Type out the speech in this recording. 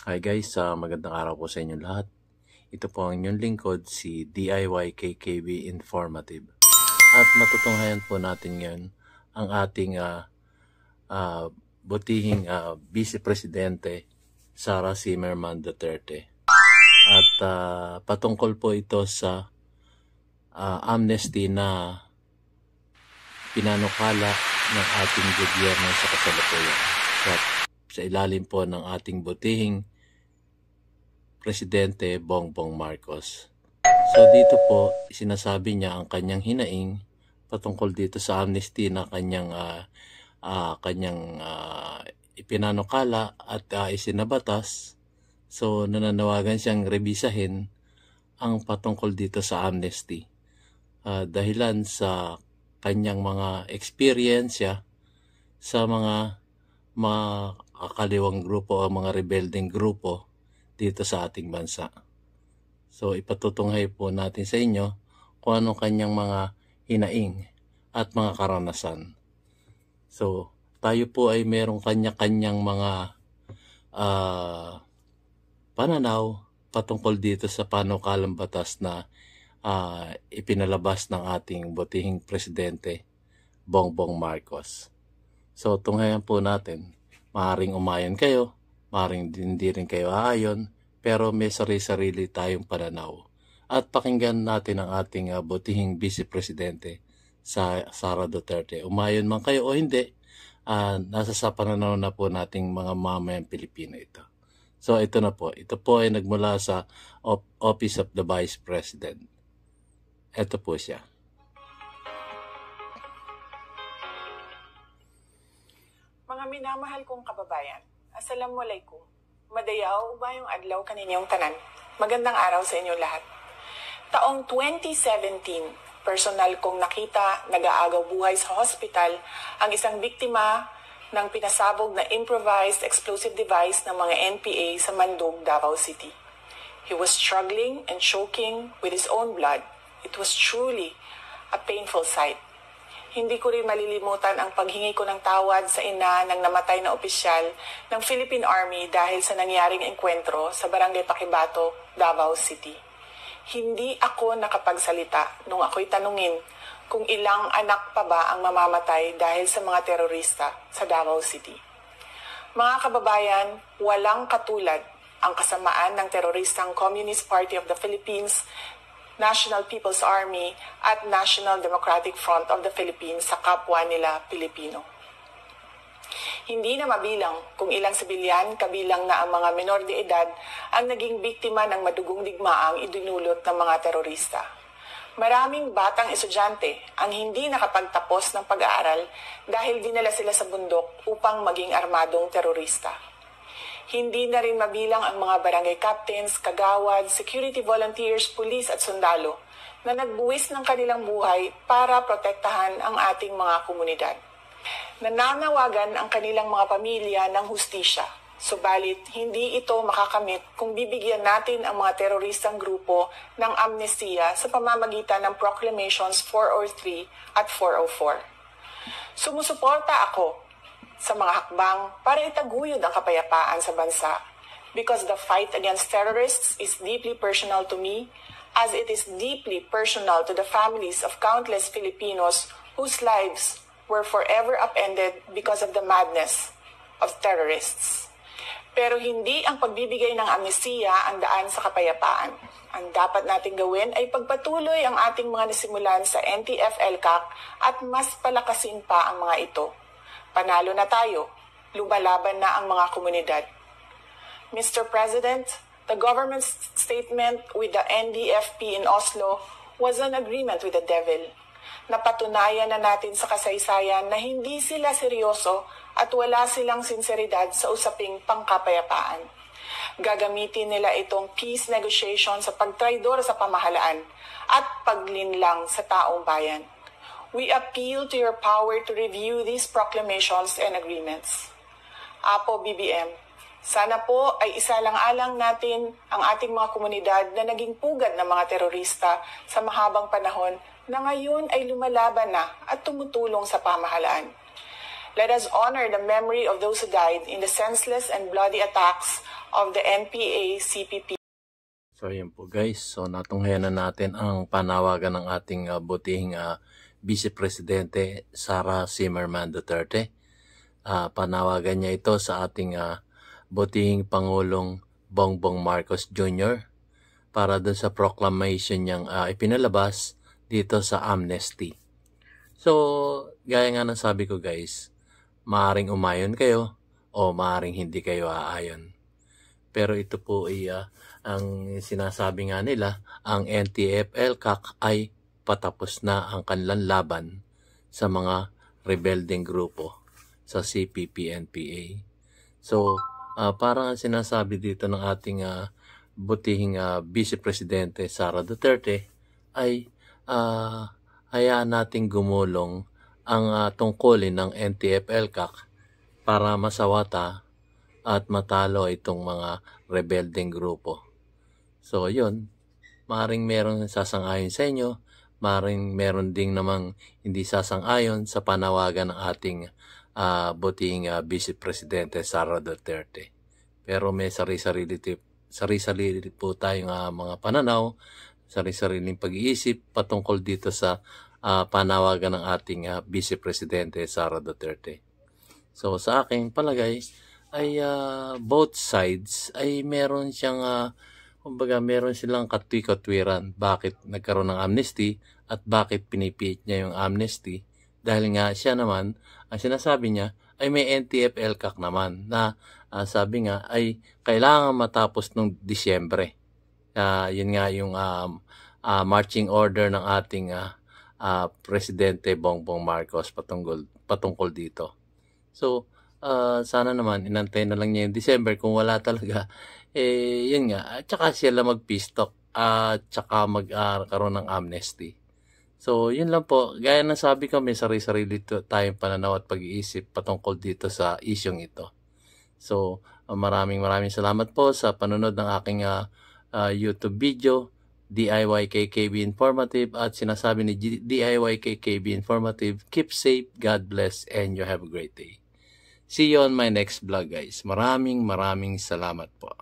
Hi guys, magandang araw po sa inyong lahat. Ito po ang inyong lingkod, si DIY KKB Informative. At matutunghayan po natin ngayon ang ating butihing Vice Presidente, Sara Zimmerman Duterte. At patungkol po ito sa amnesty na pinanukala ng ating gobyerno sa kasalukuyan. Sa ilalim po ng ating butihing Presidente Bongbong Marcos. So dito po sinasabi niya ang kanyang hinaing patungkol dito sa amnesty na kanyang ipinanukala at isinabatas. So nananawagan siyang rebisahin ang patungkol dito sa amnesty. Dahilan sa kanyang mga experience sa mga kakaliwang grupo o mga rebelding grupo dito sa ating bansa. So ipatutunghay po natin sa inyo kung ano kanyang mga hinaing at mga karanasan. So tayo po ay merong kanya-kanyang mga pananaw patungkol dito sa panukalang batas na ipinalabas ng ating butihing Presidente Bongbong Marcos. So tunghayan po natin, maaaring umayon kayo, maaaring hindi rin kayo aayon, pero may sarili-sarili tayong pananaw. At pakinggan natin ang ating butihing Vice Presidente sa Sara Duterte. Umayon man kayo o hindi, nasa sa pananaw na po nating mga mamamayang Pilipino ito. So ito na po, ito po ay nagmula sa Office of the Vice President. Ito po siya. Mga minamahal kong kababayan, Assalamualaikum. Madayaw ba yung adlaw kaninyong tanan? Magandang araw sa inyo lahat. Taong 2017, personal kong nakita nag-aagaw buhay sa hospital ang isang biktima ng pinasabog na improvised explosive device ng mga NPA sa Mandog, Davao City. He was struggling and choking with his own blood. It was truly a painful sight. Hindi ko rin malilimutan ang paghingi ko ng tawad sa ina ng namatay na opisyal ng Philippine Army dahil sa nangyaring engkwentro sa Barangay Paquibato, Davao City. Hindi ako nakapagsalita nung ako'y tanungin kung ilang anak pa ba ang mamamatay dahil sa mga terorista sa Davao City. Mga kababayan, walang katulad ang kasamaan ng teroristang Communist Party of the Philippines, National People's Army at National Democratic Front of the Philippines sa kapwa nila Pilipino. Hindi na mabilang kung ilang sibilyan kabilang na ang mga menor de edad ang naging biktima ng madugong digmaang idinulot ng mga terorista. Maraming batang estudyante ang hindi nakapagtapos ng pag-aaral dahil dinala sila sa bundok upang maging armadong terorista. Hindi na rin mabilang ang mga barangay captains, kagawad, security volunteers, pulis at sundalo na nagbuwis ng kanilang buhay para protektahan ang ating mga komunidad. Nananawagan ang kanilang mga pamilya ng hustisya, subalit hindi ito makakamit kung bibigyan natin ang mga teroristang grupo ng amnestiya sa pamamagitan ng Proclamations 403 at 404. Sumusuporta ako sa mga hakbang para itaguyod ang kapayapaan sa bansa because the fight against terrorists is deeply personal to me as it is deeply personal to the families of countless Filipinos whose lives were forever upended because of the madness of terrorists. Pero hindi ang pagbibigay ng amnestiya ang daan sa kapayapaan. Ang dapat nating gawin ay pagpatuloy ang ating mga nasimulan sa NTF-ELCAC at mas palakasin pa ang mga ito. Panalo na tayo, lumalaban na ang mga komunidad. Mr. President, the government's statement with the NDFP in Oslo was an agreement with the devil. Napatunayan na natin sa kasaysayan na hindi sila seryoso at wala silang sinseridad sa usaping pangkapayapaan. Gagamitin nila itong peace negotiation sa pagtraidor sa pamahalaan at paglinlang sa taong bayan. We appeal to your power to review these proclamations and agreements. Apo BBM, sana po ay isalang-alang natin ang ating mga komunidad na naging pugad ng mga terorista sa mahabang panahon na ngayon ay lumalaban na at tumutulong sa pamahalaan. Let us honor the memory of those who died in the senseless and bloody attacks of the NPA-CPP. So yun po guys, so natunghayan na natin ang panawagan ng ating butihing Vice Presidente Sara Zimmerman Duterte. Panawagan niya ito sa ating butihing Pangulong Bongbong Marcos Jr. para dun sa proclamation niyang ipinalabas dito sa amnesty. So, gaya nga ng sabi ko guys, maaring umayon kayo o maaring hindi kayo aayon. Pero ito po ay ang sinasabi nga nila, ang NTF-ELCAC ay patapos na ang kanilang laban sa mga rebelding grupo sa CPP-NPA. So, parang sinasabi dito ng ating butihing Vice Presidente Sara Duterte ay hayaan nating gumulong ang tungkulin ng NTF-ELCAC para masawata at matalo itong mga rebelding grupo. So, yun. Maring meron sasang-ayon sa inyo, maring meron ding namang hindi sasang-ayon sa panawagan ng ating butihing Vice Presidente Sara Duterte. Pero may sarili-sarili po tayong mga pananaw, sarili-sariling pag-iisip patungkol dito sa panawagan ng ating Vice Presidente Sara Duterte. So, sa aking palagay, ay both sides ay meron siyang kumbaga meron silang katwi-katwiran bakit nagkaroon ng amnesty at bakit pinipiit niya yung amnesty dahil nga siya naman ang sinasabi niya ay may NTF-ELCAC naman na sabi nga ay kailangan matapos nung Disyembre. Yun nga yung marching order ng ating Presidente Bongbong Marcos patungkol dito. So sana naman inantay na lang niya yung December kung wala talaga yun nga at saka sila mag-peace talk at saka magkaroon ng amnesty. So yun lang po, gaya ng sabi ko may sarili-sarili tayong pananaw at pag-iisip patungkol dito sa isyong ito. So maraming salamat po sa panonood ng aking YouTube video DIY-KKB Informative at sinasabi ni DIY-KKB Informative, keep safe, God bless, and you have a great day. See you on my next vlog guys. Maraming salamat po.